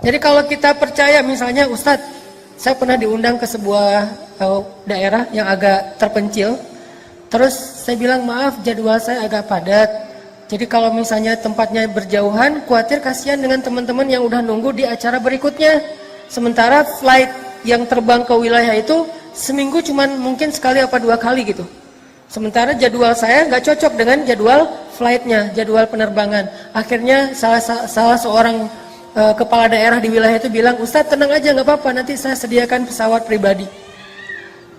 Jadi kalau kita percaya, misalnya Ustadz, saya pernah diundang ke sebuah daerah yang agak terpencil. Terus saya bilang, maaf jadwal saya agak padat. Jadi kalau misalnya tempatnya berjauhan, khawatir kasihan dengan teman-teman yang udah nunggu di acara berikutnya. Sementara flight yang terbang ke wilayah itu seminggu cuman mungkin sekali apa 2 kali gitu. Sementara jadwal saya nggak cocok dengan jadwal flightnya, jadwal penerbangan. Akhirnya salah seorang kepala daerah di wilayah itu bilang, Ustadz tenang aja nggak apa-apa, nanti saya sediakan pesawat pribadi,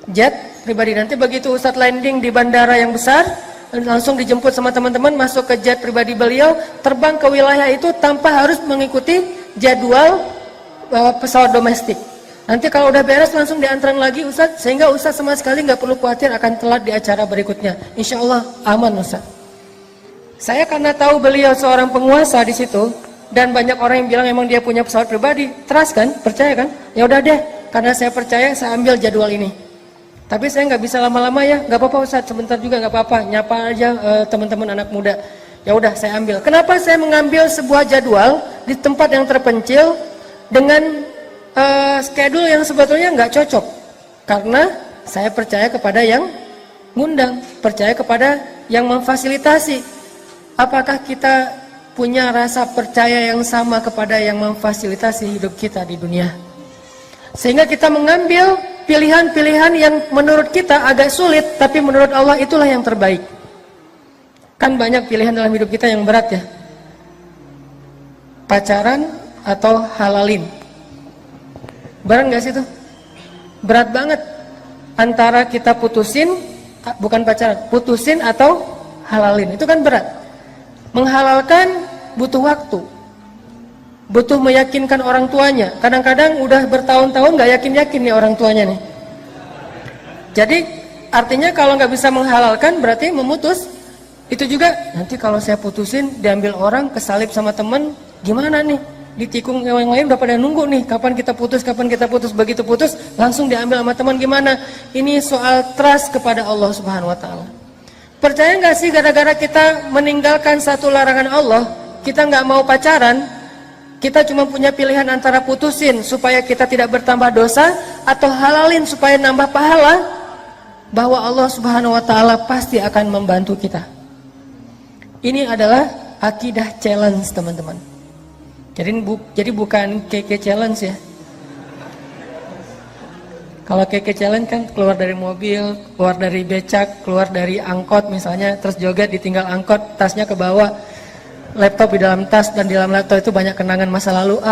jet pribadi. Nanti begitu Ustadz landing di bandara yang besar, langsung dijemput sama teman-teman, masuk ke jet pribadi beliau, terbang ke wilayah itu tanpa harus mengikuti jadwal pesawat domestik. Nanti kalau udah beres langsung diantarkan lagi Ustadz, sehingga Ustadz sama sekali nggak perlu khawatir akan telat di acara berikutnya. Insya Allah aman Ustadz. Saya karena tahu beliau seorang penguasa di situ, dan banyak orang yang bilang emang dia punya pesawat pribadi, trust kan, percaya kan? Ya udah deh, karena saya percaya saya ambil jadwal ini. Tapi saya nggak bisa lama-lama ya, nggak apa-apa Ustadz, sebentar juga nggak apa-apa, nyapa aja teman-teman anak muda. Ya udah saya ambil. Kenapa saya mengambil sebuah jadwal di tempat yang terpencil dengan schedule yang sebetulnya nggak cocok? Karena saya percaya kepada yang ngundang, percaya kepada yang memfasilitasi. Apakah kita punya rasa percaya yang sama kepada yang memfasilitasi hidup kita di dunia? Sehingga kita mengambil pilihan-pilihan yang menurut kita agak sulit, tapi menurut Allah itulah yang terbaik. Kan banyak pilihan dalam hidup kita yang berat ya. Pacaran atau halalin. Berat gak sih itu? Berat banget. Antara kita putusin, bukan pacaran, putusin atau halalin. Itu kan berat. Menghalalkan butuh waktu, butuh meyakinkan orang tuanya. Kadang-kadang udah bertahun-tahun gak yakin-yakin nih orang tuanya nih. Jadi artinya kalau nggak bisa menghalalkan berarti memutus. Itu juga nanti kalau saya putusin diambil orang, kesalip sama temen, gimana nih? Ditikung yang lain udah pada nunggu nih, kapan kita putus, kapan kita putus. Begitu putus langsung diambil sama teman, gimana? Ini soal trust kepada Allah Subhanahu Wa Taala. Percaya nggak sih gara-gara kita meninggalkan satu larangan Allah, kita nggak mau pacaran, kita cuma punya pilihan antara putusin supaya kita tidak bertambah dosa atau halalin supaya nambah pahala, bahwa Allah Subhanahu Wa Taala pasti akan membantu kita. Ini adalah akidah challenge teman-teman. Jadi bukan keke challenge ya. Kalau keke challenge kan keluar dari mobil, keluar dari becak, keluar dari angkot misalnya, terus joget ditinggal angkot, tasnya ke bawah, laptop di dalam tas, dan di dalam laptop itu banyak kenangan masa lalu.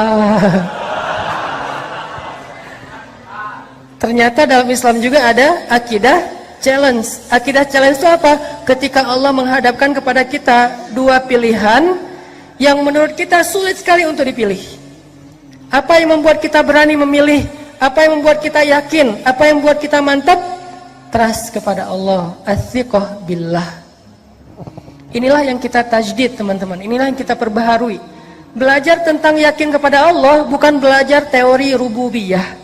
Ternyata dalam Islam juga ada akidah challenge. Akidah challenge itu apa? Ketika Allah menghadapkan kepada kita dua pilihan yang menurut kita sulit sekali untuk dipilih. Apa yang membuat kita berani memilih? Apa yang membuat kita yakin? Apa yang membuat kita mantap? Trust kepada Allah, athiqah billah. Inilah yang kita tajdid teman-teman, inilah yang kita perbaharui. Belajar tentang yakin kepada Allah bukan belajar teori rububiyah.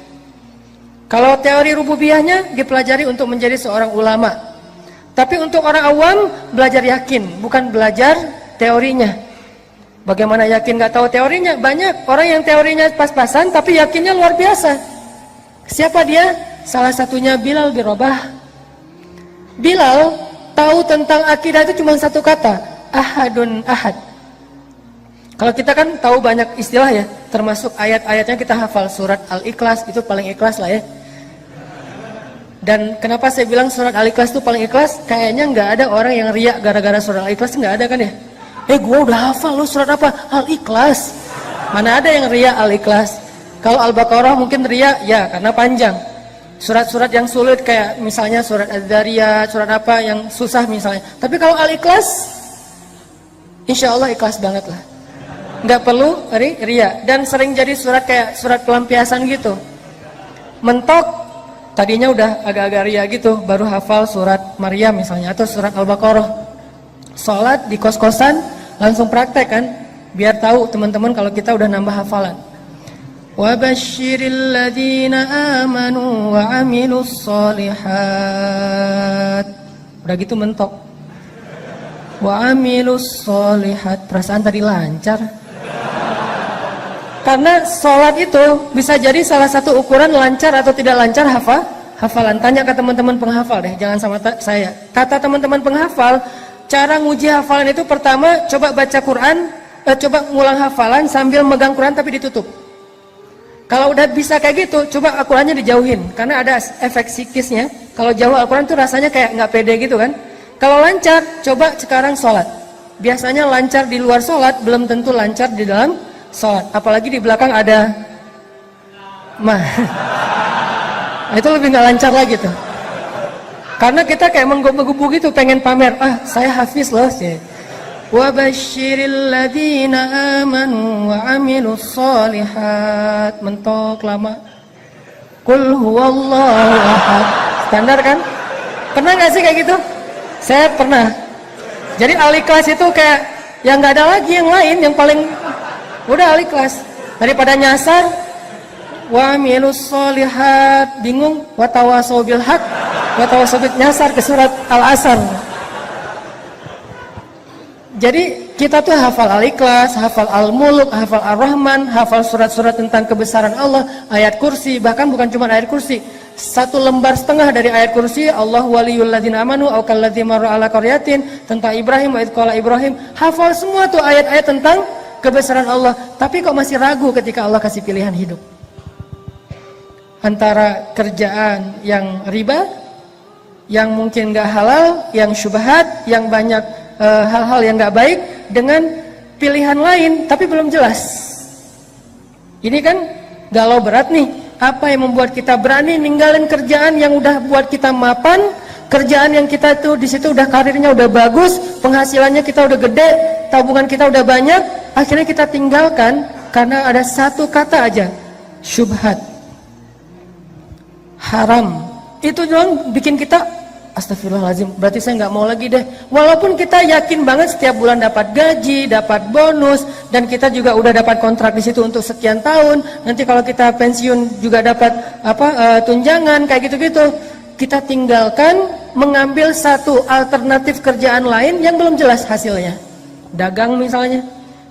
Kalau teori rububiyahnya dipelajari untuk menjadi seorang ulama. Tapi untuk orang awam belajar yakin, bukan belajar teorinya. Bagaimana yakin gak tahu teorinya? Banyak orang yang teorinya pas-pasan tapi yakinnya luar biasa. Siapa dia? Salah satunya Bilal bin Rabah. Bilal tahu tentang akidah itu cuma satu kata, ahadun ahad. Kalau kita kan tahu banyak istilah ya, termasuk ayat-ayatnya kita hafal. Surat Al-Ikhlas itu paling ikhlas lah ya. Dan kenapa saya bilang surat Al-Ikhlas itu paling ikhlas? Kayaknya nggak ada orang yang riak gara-gara surat Al-Ikhlas, nggak ada kan ya? Gua udah hafal, lu surat apa? Al-Ikhlas. Mana ada yang riak Al-Ikhlas? Kalau Al-Baqarah mungkin riak, ya karena panjang. Surat-surat yang sulit kayak misalnya surat Az-Zariyat, surat apa yang susah misalnya. Tapi kalau Al-Ikhlas, insya Allah ikhlas banget lah. Nggak perlu riak. Dan sering jadi surat kayak surat pelampiasan gitu. Mentok, tadinya udah agak-agak riak gitu, baru hafal surat Maryam misalnya, atau surat Al-Baqarah. Sholat di kos-kosan, langsung praktek kan, biar tahu teman-teman kalau kita udah nambah hafalan. Wabashiril ladzina amanu wa amilus solihat. Udah gitu mentok. Wa amilus solihat. Perasaan tadi lancar. Karena sholat itu bisa jadi salah satu ukuran lancar atau tidak lancar hafalan. Tanya ke teman-teman penghafal deh, jangan sama saya. Kata teman-teman penghafal, cara nguji hafalan itu pertama coba baca Quran, coba ngulang hafalan sambil megang Quran tapi ditutup. Kalau udah bisa kayak gitu, coba Al-Qurannya dijauhin, karena ada efek psikisnya. Kalau jauh Al-Quran tuh rasanya kayak nggak pede gitu kan. Kalau lancar, coba sekarang sholat. Biasanya lancar di luar sholat, belum tentu lancar di dalam sholat. Apalagi di belakang ada itu lebih nggak lancar lagi tuh. Karena kita kayak menggebu-gebu gitu, pengen pamer, saya hafiz loh sih. Wa basyiril ladzina amanu wa amilus sholihat. Mentok lama. Qul huwallahu ahad. Standar kan? Pernah nggak sih kayak gitu? Saya pernah. Jadi al-ikhlas itu kayak yang nggak ada lagi yang lain, yang paling udah al-ikhlas. Daripada nyasar, wa amilus sholihat, bingung, wa tawasau bil haq, wa tawasau bil nyasar ke surat Al-Asr. Jadi kita tuh hafal Al-Ikhlas, hafal Al-Muluk, hafal Ar-Rahman, hafal surat-surat tentang kebesaran Allah, ayat kursi, bahkan bukan cuma ayat kursi. 1,5 lembar dari ayat kursi, Allah waliyul ladzina amanu au kalladzi marra ala qaryatin, tentang Ibrahim, wa idz qala Ibrahim. Hafal semua tuh ayat-ayat tentang kebesaran Allah. Tapi kok masih ragu ketika Allah kasih pilihan hidup? Antara kerjaan yang riba, yang mungkin gak halal, yang syubhat, yang banyak hal-hal yang gak baik, dengan pilihan lain tapi belum jelas. Ini kan galau berat nih. Apa yang membuat kita berani ninggalin kerjaan yang udah buat kita mapan, kerjaan yang kita tuh di situ udah karirnya udah bagus, penghasilannya kita udah gede, tabungan kita udah banyak, akhirnya kita tinggalkan karena ada satu kata aja, syubhat, haram. Itu doang bikin kita astagfirullahaladzim, berarti saya nggak mau lagi deh. Walaupun kita yakin banget setiap bulan dapat gaji, dapat bonus, dan kita juga udah dapat kontrak di situ untuk sekian tahun. Nanti kalau kita pensiun juga dapat tunjangan kayak gitu-gitu. Kita tinggalkan, mengambil satu alternatif kerjaan lain yang belum jelas hasilnya. Dagang misalnya,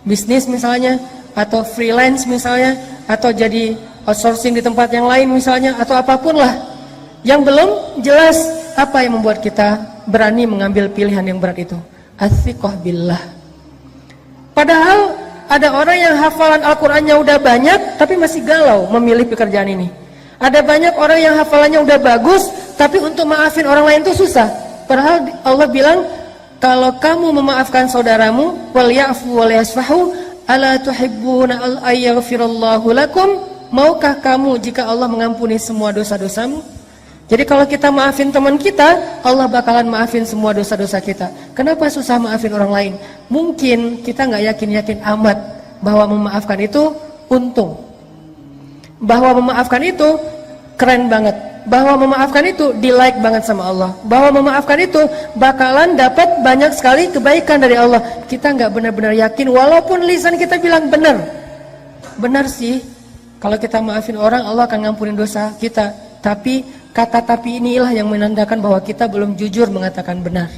bisnis misalnya, atau freelance misalnya, atau jadi outsourcing di tempat yang lain misalnya, atau apapun lah yang belum jelas. Apa yang membuat kita berani mengambil pilihan yang berat itu? Athiqah billah. Padahal ada orang yang hafalan Al-Qur'annya udah banyak tapi masih galau memilih pekerjaan ini. Ada banyak orang yang hafalannya udah bagus tapi untuk maafin orang lain itu susah. Padahal Allah bilang, kalau kamu memaafkan saudaramu, wal ya'fu wal yasfahu, ala tuhibbuna ay yaghfirallahu lakum? Maukah kamu jika Allah mengampuni semua dosa-dosamu? Jadi kalau kita maafin teman kita, Allah bakalan maafin semua dosa-dosa kita. Kenapa susah maafin orang lain? Mungkin kita nggak yakin-yakin amat bahwa memaafkan itu untung, bahwa memaafkan itu keren banget, bahwa memaafkan itu di-like banget sama Allah, bahwa memaafkan itu bakalan dapat banyak sekali kebaikan dari Allah. Kita nggak benar-benar yakin, walaupun lisan kita bilang benar sih. Kalau kita maafin orang, Allah akan ngampunin dosa kita. Tapi kata tapi inilah yang menandakan bahwa kita belum jujur mengatakan benar.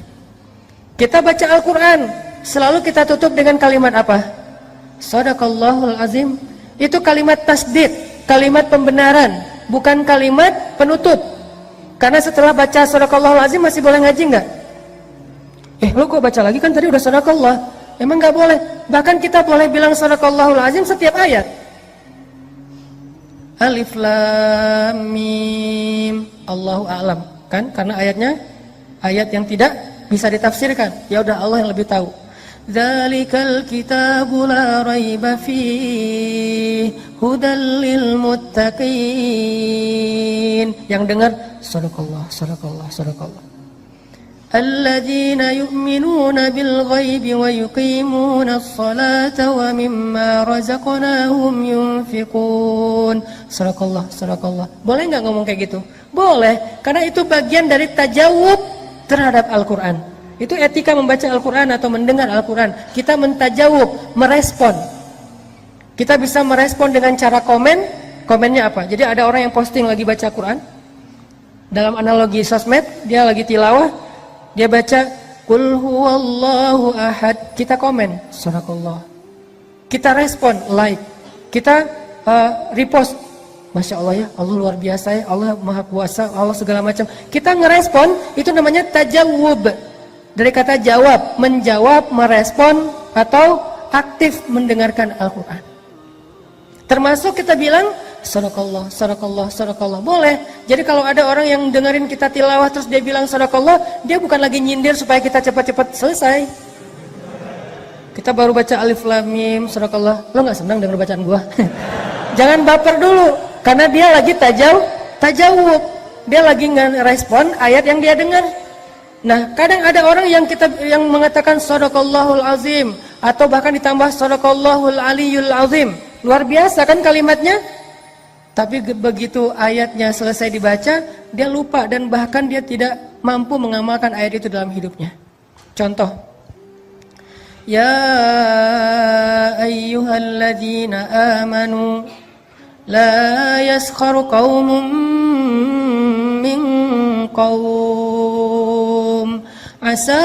Kita baca Al-Quran, selalu kita tutup dengan kalimat apa? Shadaqallahul azim. Itu kalimat tasdid, kalimat pembenaran, bukan kalimat penutup. Karena setelah baca Shadaqallahul azim masih boleh ngaji nggak? Lu kok baca lagi, kan tadi udah Shadaqallah. Emang nggak boleh. Bahkan kita boleh bilang Shadaqallahul azim setiap ayat. Alif Lam Mim, Allahu a'lam, kan? Karena ayatnya ayat yang tidak bisa ditafsirkan. Ya udah, Allah yang lebih tahu. Dzalikal kitabu la raiba fihi hudal lil muttaqin. Yang dengar sadaqallah, sadaqallah, sadaqallah. Alladzina yu'minuna bil ghaibi wa yuqimuna as-salata wa mimma razaqnahum yunfiqun. Sadaqallah, sadaqallah. Boleh nggak ngomong kayak gitu? Boleh, karena itu bagian dari tajawub terhadap Al-Quran. Itu etika membaca Al-Quran atau mendengar Al-Quran. Kita mentajawub, merespon. Kita bisa merespon dengan cara komen. Komennya apa? Jadi ada orang yang posting lagi baca Quran. Dalam analogi sosmed, dia lagi tilawah. Dia baca Qul huwallahu ahad, kita komen sadaqallah. Kita respon, like. kita repost, Masya Allah ya, Allah luar biasa ya, Allah maha kuasa, Allah segala macam. Kita ngerespon, itu namanya tajawub. Dari kata jawab, menjawab, merespon, atau aktif mendengarkan Al-Quran. Termasuk kita bilang, Sadaqallah, Sadaqallah, Sadaqallah, boleh. Jadi kalau ada orang yang dengerin kita tilawah terus dia bilang Sadaqallah, dia bukan lagi nyindir supaya kita cepat-cepat selesai. Kita baru baca Alif Lam Mim, Sadaqallah, lo gak senang denger bacaan gua? Jangan baper dulu, karena dia lagi tajawub. Dia lagi ngerespon ayat yang dia dengar. Nah, kadang ada orang yang mengatakan Sadaqallahul Azim, atau bahkan ditambah Sadaqallahul Aliyul Azim. Luar biasa kan kalimatnya? Tapi begitu ayatnya selesai dibaca, dia lupa dan bahkan dia tidak mampu mengamalkan ayat itu dalam hidupnya. Contoh, Ya ayyuhalladzina amanu la yaskharu qaumun min qaum asa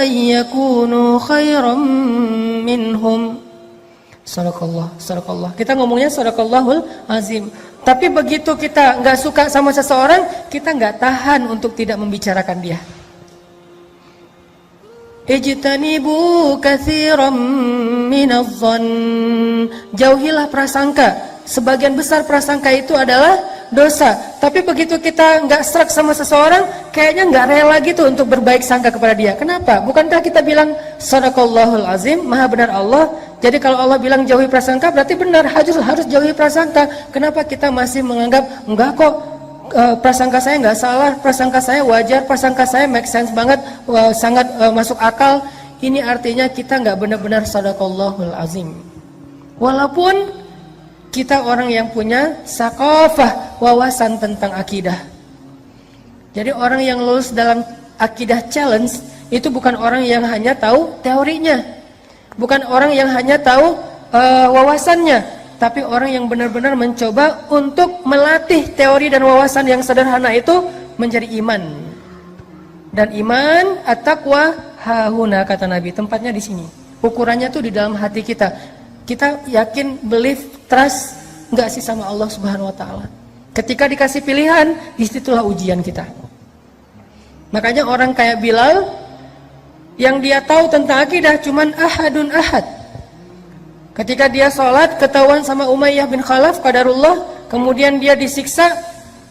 an yakunu khairan minhum. Sadaqallah, Sadaqallah. Kita ngomongnya Sadaqallahul Azim. Tapi begitu kita nggak suka sama seseorang, kita nggak tahan untuk tidak membicarakan dia. Ijtanibu katsiran minadh-dhann. Jauhilah prasangka. Sebagian besar prasangka itu adalah dosa. Tapi begitu kita nggak serak sama seseorang, kayaknya nggak rela gitu untuk berbaik sangka kepada dia. Kenapa? Bukankah kita bilang Sadaqallahul Azim, maha benar Allah? Jadi kalau Allah bilang jauhi prasangka, berarti benar, harus jauhi prasangka. Kenapa kita masih menganggap enggak kok, prasangka saya nggak salah, prasangka saya wajar, prasangka saya make sense banget, sangat masuk akal. Ini artinya kita nggak benar-benar Sadaqallahul Azim. Walaupun kita orang yang punya sakofah, wawasan tentang akidah. Jadi orang yang lulus dalam akidah challenge itu bukan orang yang hanya tahu teorinya, bukan orang yang hanya tahu wawasannya, tapi orang yang benar-benar mencoba untuk melatih teori dan wawasan yang sederhana itu menjadi iman. Dan iman at-taqwa hahuna, kata Nabi, tempatnya di sini. Ukurannya tuh di dalam hati kita. Kita yakin, believe, trust enggak sih sama Allah Subhanahu wa taala. Ketika dikasih pilihan, disitulah ujian kita. Makanya orang kayak Bilal yang dia tahu tentang akidah cuman ahadun ahad. Ketika dia sholat ketahuan sama Umayyah bin Khalaf qadarullah, kemudian dia disiksa,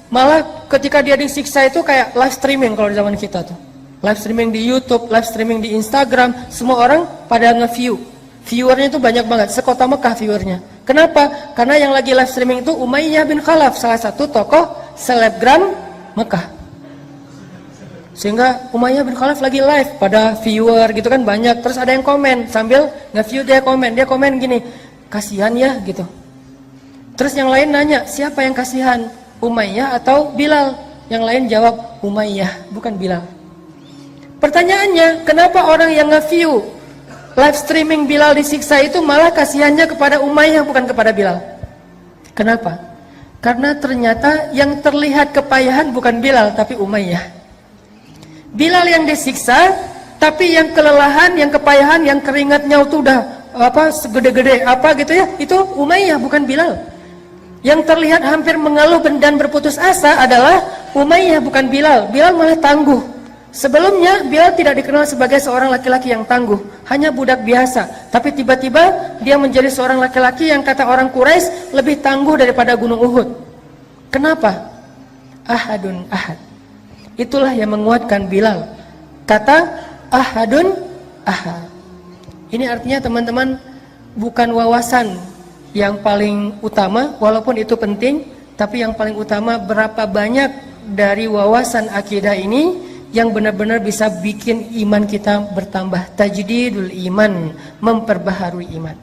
malah ketika dia disiksa itu kayak live streaming kalau di zaman kita tuh. Live streaming di YouTube, live streaming di Instagram, semua orang pada nge-view. Viewernya itu banyak banget, sekota Mekah viewernya. Kenapa? Karena yang lagi live streaming itu Umayyah bin Khalaf, salah satu tokoh selebgram Mekah. Sehingga Umayyah bin Khalaf lagi live, pada viewer gitu kan banyak. Terus ada yang komen, sambil nge-view dia komen gini, kasihan ya gitu. Terus yang lain nanya, siapa yang kasihan? Umayyah atau Bilal? Yang lain jawab, Umayyah, bukan Bilal. Pertanyaannya, kenapa orang yang nge-view live streaming Bilal disiksa itu malah kasihannya kepada Umayyah bukan kepada Bilal? Kenapa? Karena ternyata yang terlihat kepayahan bukan Bilal tapi Umayyah. Bilal yang disiksa, tapi yang kelelahan, yang kepayahan, yang keringatnya itu udah segede-gede gitu ya, itu Umayyah bukan Bilal. Yang terlihat hampir mengeluh dan berputus asa adalah Umayyah bukan Bilal. Bilal malah tangguh. Sebelumnya Bilal tidak dikenal sebagai seorang laki-laki yang tangguh, hanya budak biasa. Tapi tiba-tiba dia menjadi seorang laki-laki yang kata orang Quraisy lebih tangguh daripada gunung Uhud. Kenapa? Ahadun ahad. Itulah yang menguatkan Bilal. Kata ahadun ahad. Ini artinya teman-teman, bukan wawasan yang paling utama, walaupun itu penting, tapi yang paling utama berapa banyak dari wawasan akidah ini yang benar-benar bisa bikin iman kita bertambah. Tajdidul iman, memperbaharui iman.